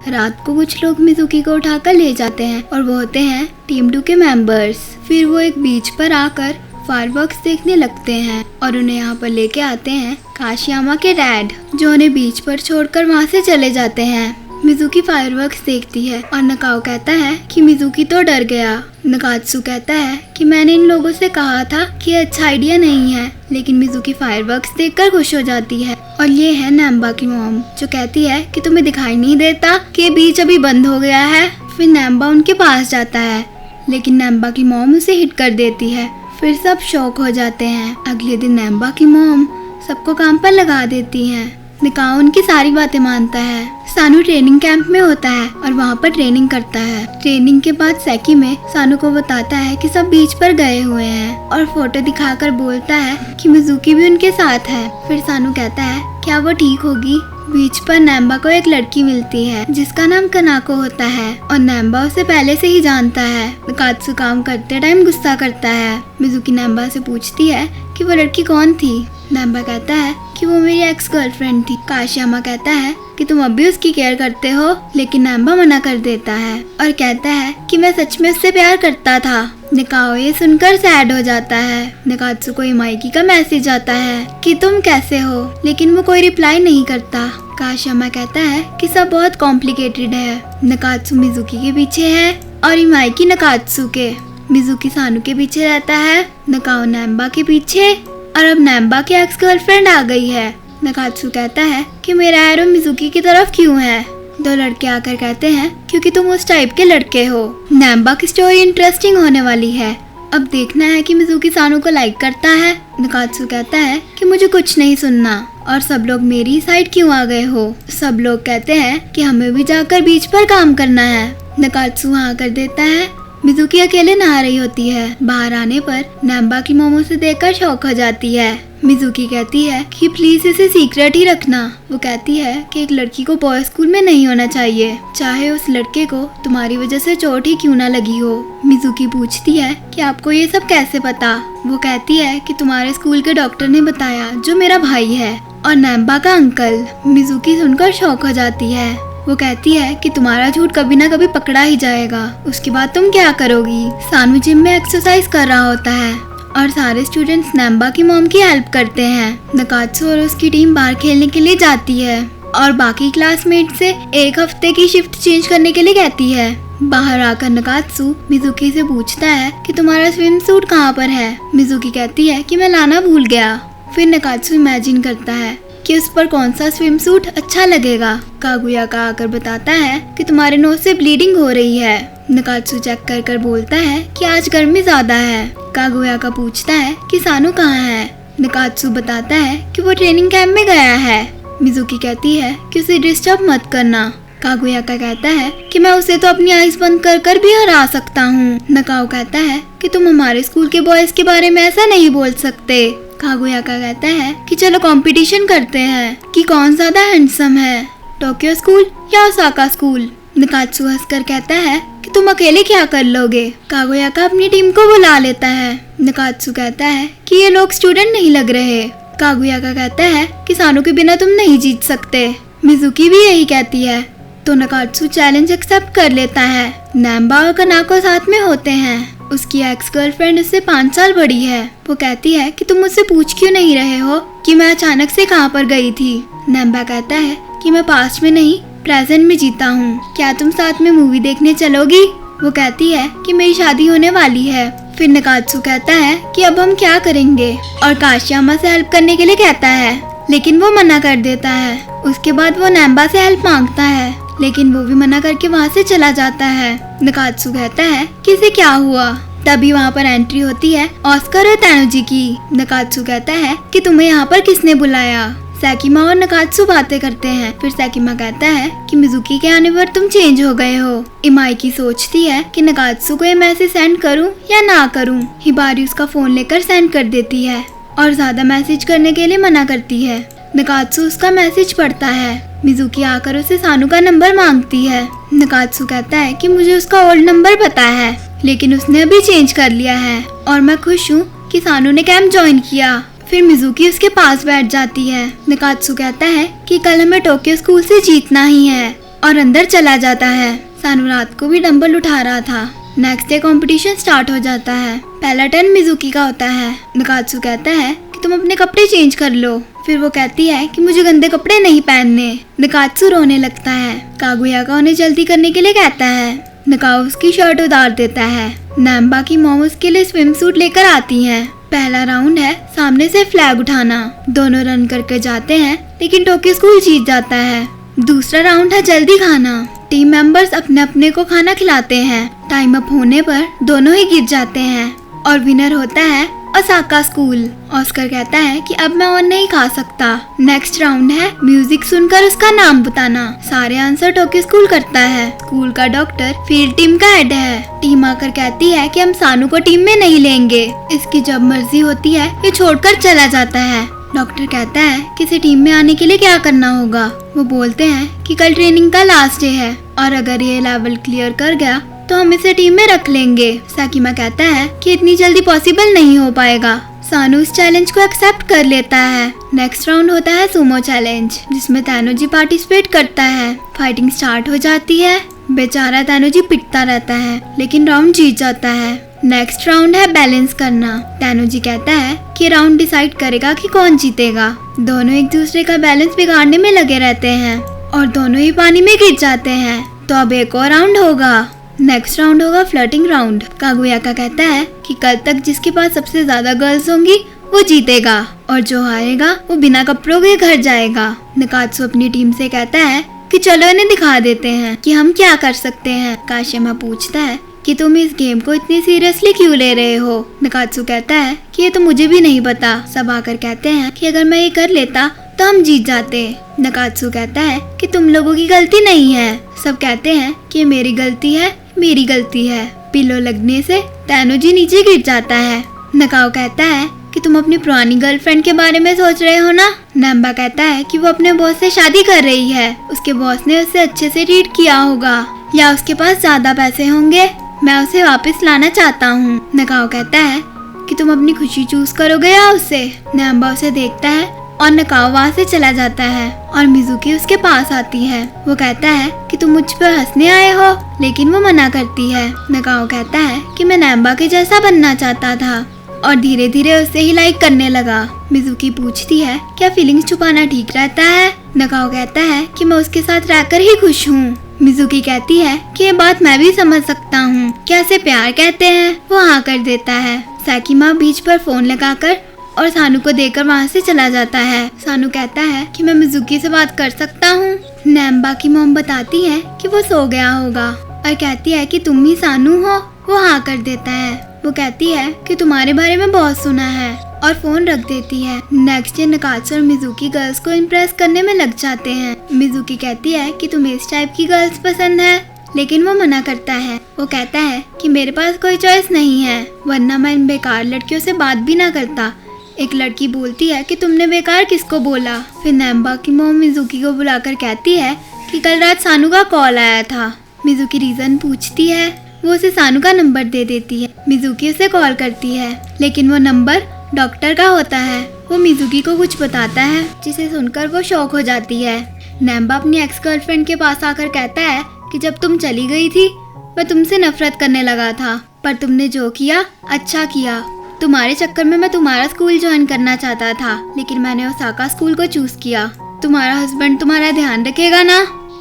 रात को कुछ लोग मिजुकी को उठाकर ले जाते हैं और वो होते हैं टीम 2 के मेंबर्स। फिर वो एक बीच पर आकर फायरवर्क्स देखने लगते हैं और उन्हें यहाँ पर लेके आते हैं काशियामा के डैड, जो उन्हें बीच पर छोड़कर वहाँ से चले जाते हैं। मिजुकी फायरवर्क्स देखती है और नकाओ कहता है कि मिजुकी तो डर गया। नकात्सु कहता है कि मैंने इन लोगों से कहा था कि ये अच्छा आइडिया नहीं है, लेकिन मिजुकी फायरवर्क्स देखकर खुश हो जाती है। और ये है नैम्बा की मॉम, जो कहती है कि तुम्हें दिखाई नहीं देता कि बीच अभी बंद हो गया है। फिर नैम्बा उनके पास जाता है, लेकिन नैम्बा की मॉम उसे हिट कर देती है। फिर सब शॉक हो जाते हैं। अगले दिन नैम्बा की मॉम सबको काम पर लगा देती है। निकाओ उनकी सारी बातें मानता है। सानू ट्रेनिंग कैंप में होता है और वहाँ पर ट्रेनिंग करता है। ट्रेनिंग के बाद सैकी में सानू को बताता है कि सब बीच पर गए हुए हैं और फोटो दिखाकर बोलता है कि मिजुकी भी उनके साथ है। फिर सानू कहता है क्या वो ठीक होगी। बीच पर नैम्बा को एक लड़की मिलती है जिसका नाम कनाको होता है और नैम्बा उसे पहले से ही जानता है। नकात्सु काम करते टाइम गुस्सा करता है। मिजुकी नैम्बा से पूछती है कि वो लड़की कौन थी। नैम्बा कहता है कि वो मेरी एक्स गर्लफ्रेंड थी। काशियामा कहता है कि तुम अब भी उसकी केयर करते हो, लेकिन नैम्बा मना कर देता है और कहता है कि मैं सच में उससे प्यार करता था। निकाओ ये सुनकर सैड हो जाता है। नकात्सु को इमाइकी का मैसेज आता है कि तुम कैसे हो, लेकिन वो कोई रिप्लाई नहीं करता। काशियामा कहता है कि सब बहुत कॉम्प्लिकेटेड है। नकात्सु मिजुकी के पीछे है और इमाइकी नकात्सु के। मिजुकी सानू के पीछे रहता है, नकाओ नैम्बा के पीछे, और अब नैम्बा की एक्स गर्लफ्रेंड आ गई है। नकात्सु कहता है कि मेरा एरो मिजुकी की तरफ क्यों है। दो लड़के आकर कहते हैं क्योंकि तुम उस टाइप के लड़के हो। नैम्बा की स्टोरी इंटरेस्टिंग होने वाली है। अब देखना है कि मिजुकी सानू को लाइक करता है। नकात्सु कहता है कि मुझे कुछ नहीं सुनना और सब लोग मेरी साइड क्यों आ गए हो। सब लोग कहते हैं कि हमें भी जाकर बीच पर काम करना है। नकात्सु वहाँ कर देता है। मिजुकी अकेले नहा रही होती है। बाहर आने पर नैम्बा की मोमो से देखकर शॉक हो जाती है। मिजुकी कहती है कि प्लीज इसे सीक्रेट ही रखना। वो कहती है कि एक लड़की को बॉय स्कूल में नहीं होना चाहिए, चाहे उस लड़के को तुम्हारी वजह से चोट ही क्यों ना लगी हो। मिजुकी पूछती है कि आपको ये सब कैसे पता। वो कहती है कि तुम्हारे स्कूल के डॉक्टर ने बताया, जो मेरा भाई है और नैम्बा का अंकल। मिजुकी सुनकर शॉक हो जाती है। वो कहती है कि तुम्हारा झूठ कभी ना कभी पकड़ा ही जाएगा, उसके बाद तुम क्या करोगी। सानू जिम में एक्सरसाइज कर रहा होता है और सारे स्टूडेंट्स नैम्बा की मॉम की हेल्प करते हैं। नकात्सु और उसकी टीम बाहर खेलने के लिए जाती है और बाकी क्लासमेट से एक हफ्ते की शिफ्ट चेंज करने के लिए कहती है। बाहर आकर नकात्सु मिजुकी से पूछता है कि तुम्हारा स्विम सूट कहाँ पर है। मिजुकी कहती है कि मैं लाना भूल गया। फिर नकात्सु इमेजिन करता है कि उस पर कौन सा स्विम सूट अच्छा लगेगा। कागुया का आकर बताता है कि तुम्हारे नोज से ब्लीडिंग हो रही है। नकात्सु चेक कर कर बोलता है कि आज गर्मी ज्यादा है। कागुया का पूछता है कि सानू कहाँ है। नकात्सु बताता है कि वो ट्रेनिंग कैंप में गया है। मिजुकी कहती है कि उसे डिस्टर्ब मत करना। कागुया का कहता है कि मैं उसे तो अपनी आइज बंद कर कर भी हरा सकता हूँ। नकाओ कहता है कि तुम हमारे स्कूल के बॉयज के बारे में ऐसा नहीं बोल सकते। कागुया का कहता है कि चलो कंपटीशन करते हैं कि कौन ज्यादा हैंडसम है, टोक्यो स्कूल या ओसाका स्कूल। नकात्सु हंसकर कहता है कि तुम अकेले क्या कर लोगे। कागुया का अपनी टीम को बुला लेता है। नकात्सु कहता है कि ये लोग स्टूडेंट नहीं लग रहे। कागुया का कहता है कि सानू के बिना तुम नहीं जीत सकते। मिजुकी भी यही कहती है, तो नकात्सु चैलेंज एक्सेप्ट कर लेता है। नैम्बा और कनाको साथ में होते हैं। उसकी एक्स गर्लफ्रेंड उससे 5 साल बड़ी है। वो कहती है कि तुम मुझसे पूछ क्यों नहीं रहे हो कि मैं अचानक से कहाँ पर गई थी। नैम्बा कहता है कि मैं पास्ट में नहीं प्रेजेंट में जीता हूँ, क्या तुम साथ में मूवी देखने चलोगी। वो कहती है कि मेरी शादी होने वाली है। फिर नकात्सु कहता है कि अब हम क्या करेंगे और काशियामा से हेल्प करने के लिए कहता है, लेकिन वो मना कर देता है। उसके बाद वो नैम्बा से हेल्प मांगता है, लेकिन वो भी मना करके वहाँ से चला जाता है। नकात्सु कहता है कि इसे क्या हुआ। तभी वहाँ पर एंट्री होती है ऑस्कर और तैनोजी की। नकात्सु कहता है कि तुम्हें यहाँ पर किसने बुलाया। सैकिमा और नकात्सु बातें करते हैं। फिर सैकिमा कहता है कि मिजुकी के आने पर तुम चेंज हो गए हो। इमाइकी सोचती है कि नकात्सु को ये मैसेज सेंड करूं या ना करूं। हिबारी उसका फोन लेकर सेंड कर देती है और ज्यादा मैसेज करने के लिए मना करती है। नकात्सु उसका मैसेज पढ़ता है। मिजुकी आकर उसे सानू का नंबर मांगती है। नकात्सु कहता है कि मुझे उसका ओल्ड नंबर पता है, लेकिन उसने अभी चेंज कर लिया है और मैं खुश हूँ कि सानू ने कैंप ज्वाइन किया। फिर मिजुकी उसके पास बैठ जाती है। निकात्सु कहता है कि कल हमें टोक्यो स्कूल से जीतना ही है और अंदर चला जाता है। सानू रात को भी डंबल उठा रहा था। नेक्स्ट डे कंपटीशन स्टार्ट हो जाता है। पहला टर्न मिजुकी का होता है। निकात्सु कहता है कि तुम अपने कपड़े चेंज कर लो। फिर वो कहती है कि मुझे गंदे कपड़े नहीं पहनने। निकात्सु रोने लगता है। कागुयाका उन्हें जल्दी करने के लिए कहता है। निकाओ उसकी शर्ट उतार देता है। नैम्बा की मॉम उसके लिए स्विम सूट लेकर आती है। पहला राउंड है सामने से फ्लैग उठाना। दोनों रन करके जाते हैं लेकिन टोक्यो स्कूल जीत जाता है। दूसरा राउंड है जल्दी खाना। टीम मेंबर्स अपने अपने को खाना खिलाते हैं। टाइम अप होने पर दोनों ही गिर जाते हैं और विनर होता है ओसाका स्कूल। ऑस्कर कहता है कि अब मैं और नहीं खा सकता। नेक्स्ट राउंड है म्यूजिक सुनकर उसका नाम बताना। सारे आंसर टोक्यो स्कूल करता है। स्कूल का डॉक्टर फील्ड टीम का हेड है। टीम आकर कहती है कि हम सानू को टीम में नहीं लेंगे, इसकी जब मर्जी होती है ये छोड़कर चला जाता है। डॉक्टर कहता है कि इसे टीम में आने के लिए क्या करना होगा। वो बोलते हैं कि कल ट्रेनिंग का लास्ट डे है और अगर ये लेवल क्लियर कर गया तो हम इसे टीम में रख लेंगे। साकिमा कहता है कि इतनी जल्दी पॉसिबल नहीं हो पाएगा। सानू इस चैलेंज को एक्सेप्ट कर लेता है। नेक्स्ट राउंड होता है सुमो चैलेंज, जिसमें तानोजी पार्टिसिपेट करता है। फाइटिंग स्टार्ट हो जाती है। बेचारा तानोजी पिटता रहता है लेकिन राउंड जीत जाता है। नेक्स्ट राउंड है बैलेंस करना। तानोजी कहता है कि राउंड डिसाइड करेगा कि कौन जीतेगा। दोनों एक दूसरे का बैलेंस बिगाड़ने में लगे रहते हैं और दोनों ही पानी में गिर जाते हैं। तो अब एक और राउंड होगा। नेक्स्ट राउंड होगा फ्लर्टिंग राउंड। कागुयाका कहता है कि कल तक जिसके पास सबसे ज्यादा गर्ल्स होंगी वो जीतेगा और जो हारेगा वो बिना कपड़ों के घर जाएगा। निकात्सु अपनी टीम से कहता है कि चलो इन्हें दिखा देते हैं कि हम क्या कर सकते हैं। काशियामा पूछता है कि तुम इस गेम को इतनी सीरियसली क्यों ले रहे हो। निकात्सु कहता है कि ये तो मुझे भी नहीं पता। सब आकर कहते हैं कि अगर मैं ये कर लेता तो हम जीत जाते। निकात्सु कहता है कि तुम लोगों की गलती नहीं है। सब कहते हैं कि मेरी गलती है, मेरी गलती है। पिलो लगने से तानोजी नीचे गिर जाता है। नकाओ कहता है कि तुम अपनी पुरानी गर्लफ्रेंड के बारे में सोच रहे हो ना। नैम्बा कहता है कि वो अपने बॉस से शादी कर रही है। उसके बॉस ने उसे अच्छे से ट्रीट किया होगा या उसके पास ज्यादा पैसे होंगे। मैं उसे वापस लाना चाहता हूँ। नकाओ कहता है कि तुम अपनी खुशी चूज करोगे या उसे। नैम्बा उसे देखता है और नकाओ वहाँ से चला जाता है और मिजुकी उसके पास आती है। वो कहता है कि तुम मुझ पर हंसने आए हो, लेकिन वो मना करती है। नकाओ कहता है कि मैं नैम्बा के जैसा बनना चाहता था और धीरे धीरे उससे ही लाइक करने लगा। मिजुकी पूछती है क्या फीलिंग्स छुपाना ठीक रहता है। नकाओ कहता है कि मैं उसके साथ रहकर ही खुश हूँ। मिजुकी कहती है कि ये बात मैं भी समझ सकता हूँ, क्या इसे प्यार कहते हैं। वो हाँ कर देता है। साकिमा बीच पर फोन लगाकर और सानू को देकर वहाँ से चला जाता है। सानू कहता है कि मैं मिजुकी से बात कर सकता हूँ। नैम्बा की मॉम बताती है कि वो सो गया होगा और कहती है कि तुम ही सानू हो। वो हाँ कर देता है। वो कहती है कि तुम्हारे बारे में बहुत सुना है और फोन रख देती है। नेक्स्ट डे निकात्सु और मिजुकी गर्ल्स को इम्प्रेस करने में लग जाते हैं। मिजुकी कहती है कि तुम्हें इस टाइप की गर्ल्स पसंद है, लेकिन वो मना करता है। वो कहता है कि मेरे पास कोई चॉइस नहीं है, वरना मैं इन बेकार लड़कियों से बात भी ना करता। एक लड़की बोलती है कि तुमने बेकार किसको बोला। फिर नैम्बा की मॉम मिजुकी को बुलाकर कहती है कि कल रात सानू का कॉल आया था। मिजुकी रीजन पूछती है। वो उसे सानू का नंबर दे देती है। मिजुकी उसे कॉल करती है, लेकिन वो नंबर डॉक्टर का होता है। वो मिजुकी को कुछ बताता है जिसे सुनकर वो शॉक हो जाती है। नैम्बा अपनी एक्स गर्लफ्रेंड के पास आकर कहता है कि जब तुम चली गई थी मैं तुमसे नफरत करने लगा था, पर तुमने जो किया अच्छा किया। तुम्हारे चक्कर में मैं तुम्हारा स्कूल ज्वाइन करना चाहता था, लेकिन मैंने ओसाका स्कूल को चूज किया। तुम्हारा हस्बैंड तुम्हारा ध्यान रखेगा ना।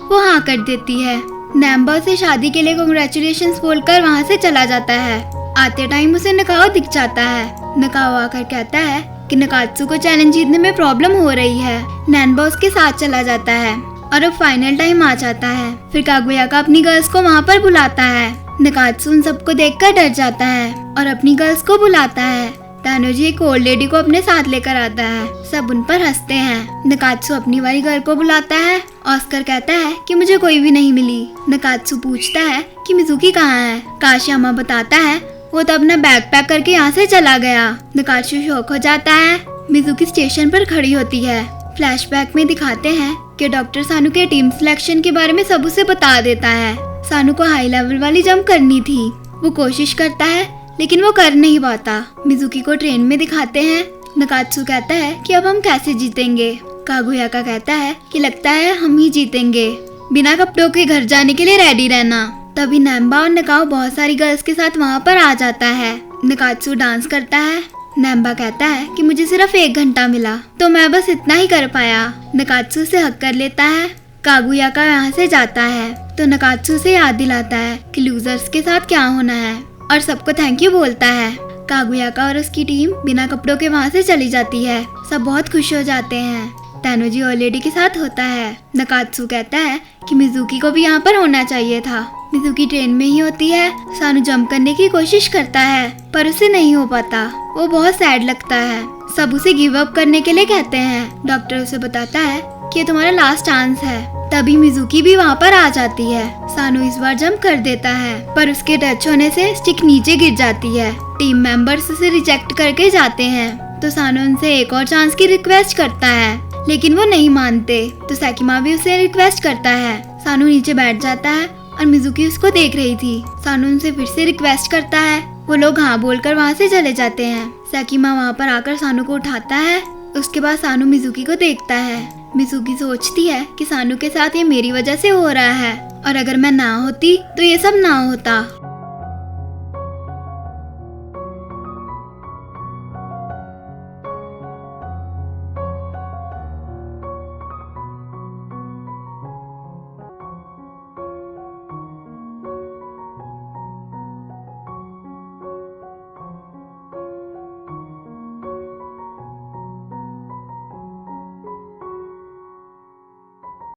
वो हाँ कर देती है। नैम्बा उसे शादी के लिए कांग्रेचुलेशंस बोलकर वहाँ से चला जाता है। आते टाइम उसे नकाओ दिख जाता है। नकाओ आकर कहता है कि निकात्सु को चैलेंज जीतने में प्रॉब्लम हो रही है। नैम्बा उसके साथ चला जाता है और अब फाइनल टाइम आ जाता है। फिर कागुयाका अपनी गर्ल्स को वहाँ पर बुलाता है। निकात्सु उन सबको देखकर डर जाता है और अपनी गर्ल्स को बुलाता है। तानोजी एक ओल्ड लेडी को अपने साथ लेकर आता है। सब उन पर हंसते हैं। निकात्सु अपनी वाली गर्ल को बुलाता है। ऑस्कर कहता है कि मुझे कोई भी नहीं मिली। निकात्सु पूछता है कि मिजुकी कहाँ है। काशियामा बताता है वो तो अपना बैग पैक करके यहाँ से चला गया। निकात्सु शॉक हो जाता है। मिजुकी स्टेशन पर खड़ी होती है। फ्लैशबैक में दिखाते हैं कि डॉक्टर सानू के टीम सिलेक्शन के बारे में सब उसे बता देता है। सानू को हाई लेवल वाली जंप करनी थी। वो कोशिश करता है लेकिन वो कर नहीं पाता। मिजुकी को ट्रेन में दिखाते हैं नकात्सु कहता है कि अब हम कैसे जीतेंगे। कागुयाका कहता है कि लगता है हम ही जीतेंगे, बिना कपड़ों के घर जाने के लिए रेडी रहना। तभी नैम्बा और नकाओ बहुत सारी गर्ल्स के साथ वहाँ पर आ जाता है। नकात्सु डांस करता है। नैम्बा कहता है कि मुझे सिर्फ 1 घंटा मिला तो मैं बस इतना ही कर पाया। नकात्सु से हक कर लेता है। कागुयाका यहाँ से जाता है तो नकात्सु से याद दिलाता है कि लूजर्स के साथ क्या होना है और सबको थैंक यू बोलता है। कागुयाका और उसकी टीम बिना कपड़ों के वहाँ से चली जाती है। सब बहुत खुश हो जाते हैं। तानुजी और लेडी के साथ होता है। नकात्सु कहता है कि मिजुकी को भी यहाँ पर होना चाहिए था। मिजुकी ट्रेन में ही होती है। सानू जंप करने की कोशिश करता है पर उसे नहीं हो पाता। वो बहुत सैड लगता है। सब उसे गिव अप करने के लिए कहते हैं। डॉक्टर उसे बताता है कि ये तुम्हारा लास्ट चांस है। तभी मिजुकी भी वहाँ पर आ जाती है। सानू इस बार जंप कर देता है पर उसके टच होने से स्टिक नीचे गिर जाती है। टीम मेंबर्स उसे रिजेक्ट करके जाते हैं तो सानू उनसे एक और चांस की रिक्वेस्ट करता है लेकिन वो नहीं मानते। तो सैकिमा भी उसे रिक्वेस्ट करता है। सानू नीचे बैठ जाता है और मिजुकी उसको देख रही थी। सानू उनसे फिर से रिक्वेस्ट करता है। वो लोग हाँ बोलकर वहाँ से चले जाते हैं। सैकिमा वहाँ पर आकर सानू को उठाता है। उसके बाद सानू मिजुकी को देखता है। मिजुकी सोचती है कि सानू के साथ ये मेरी वजह से हो रहा है और अगर मैं ना होती तो ये सब ना होता।